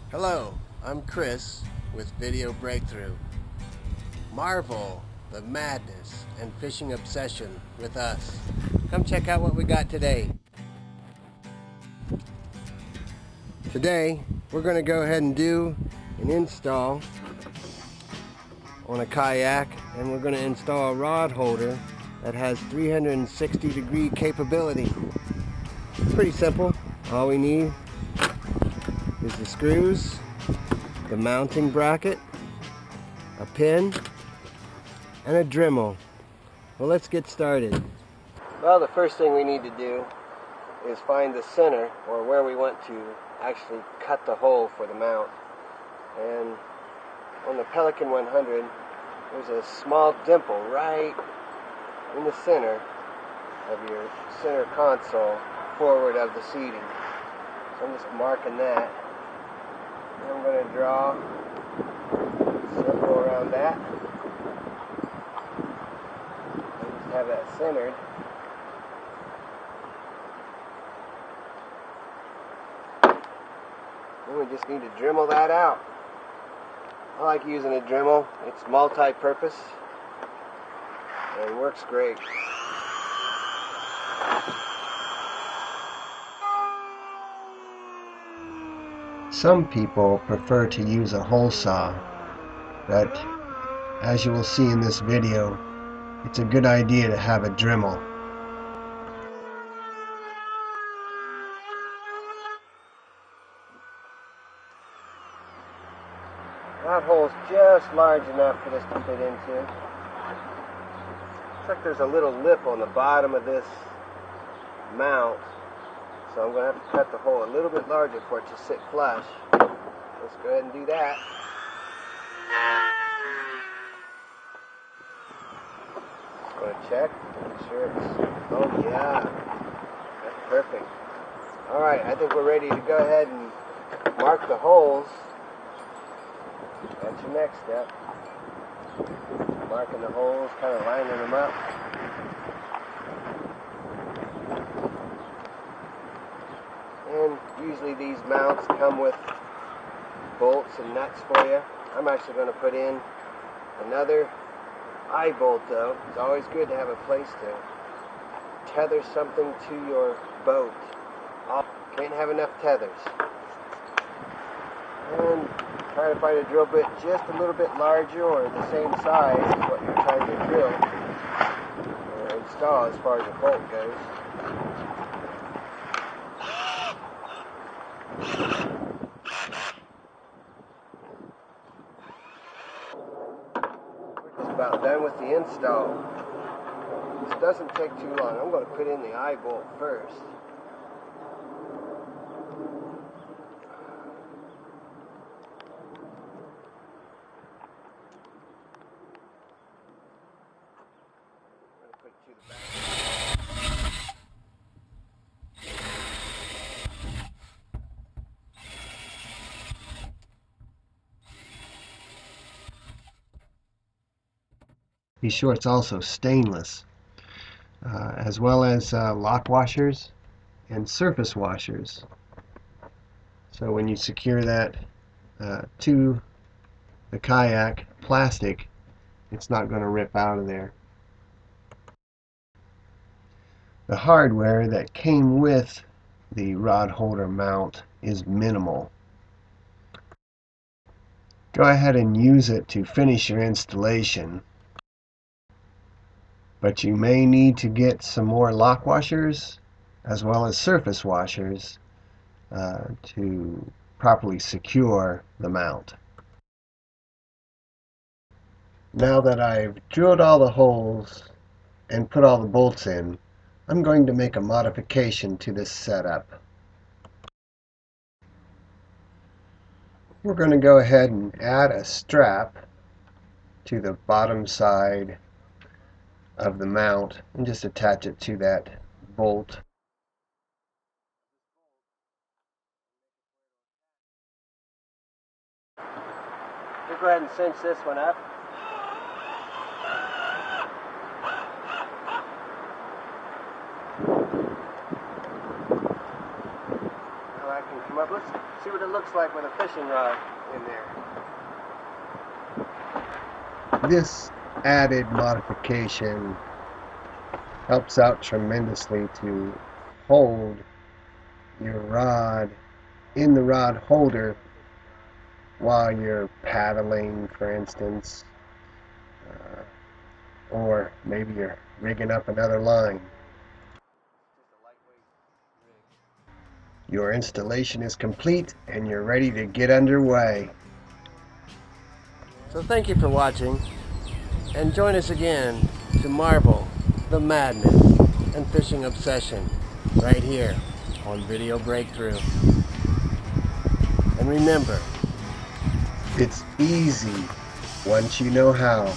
Hello, I'm Chris with Video Breakthru. Marvel the madness and fishing obsession with us. Come check out what we got today. Today, we're going to go ahead and do an install on a kayak, and we're going to install a rod holder that has 360-degree capability. Pretty simple. All we need is the screws, the mounting bracket, a pin, and a Dremel. Well, let's get started. Well, the first thing we need to do is find the center, or where we want to actually cut the hole for the mount. And on the Pelican 100, there's a small dimple right in the center of your center console, forward of the seating. So I'm just marking that. And I'm going to draw a circle around that. And just have that centered. Then we just need to Dremel that out. I like using a Dremel. It's multi-purpose and works great. Some people prefer to use a hole saw, but as you will see in this video, it's a good idea to have a Dremel. That hole's just large enough for this to fit into. Looks like there's a little lip on the bottom of this mount, so I'm going to have to cut the hole a little bit larger for it to sit flush. Let's go ahead and do that. Just going to check, make sure it's, oh yeah, that's perfect. Alright, I think we're ready to go ahead and mark the holes. That's your next step. Marking the holes, kind of lining them up. And usually these mounts come with bolts and nuts for you. I'm actually going to put in another eye bolt though. It's always good to have a place to tether something to your boat. Can't have enough tethers. And try to find a drill bit just a little bit larger or the same size as what you're trying to drill or install as far as the bolt goes. We're just about done with the install. This doesn't take too long. I'm going to put in the eye bolt first. Be sure it's also stainless, as well as lock washers and surface washers. So when you secure that to the kayak plastic, it's not going to rip out of there. The hardware that came with the rod holder mount is minimal. Go ahead and use it to finish your installation. But you may need to get some more lock washers as well as surface washers to properly secure the mount. Now that I've drilled all the holes and put all the bolts in, I'm going to make a modification to this setup. We're going to go ahead and add a strap to the bottom side of the mount and just attach it to that bolt. We'll go ahead and cinch this one up. Now I can come up. Let's see what it looks like with a fishing rod in there. This added modification helps out tremendously to hold your rod in the rod holder while you're paddling, for instance, or maybe you're rigging up another line. Your installation is complete and you're ready to get underway. So thank you for watching, and join us again to marvel the madness and fishing obsession right here on Video Breakthrough. And remember, it's easy once you know how.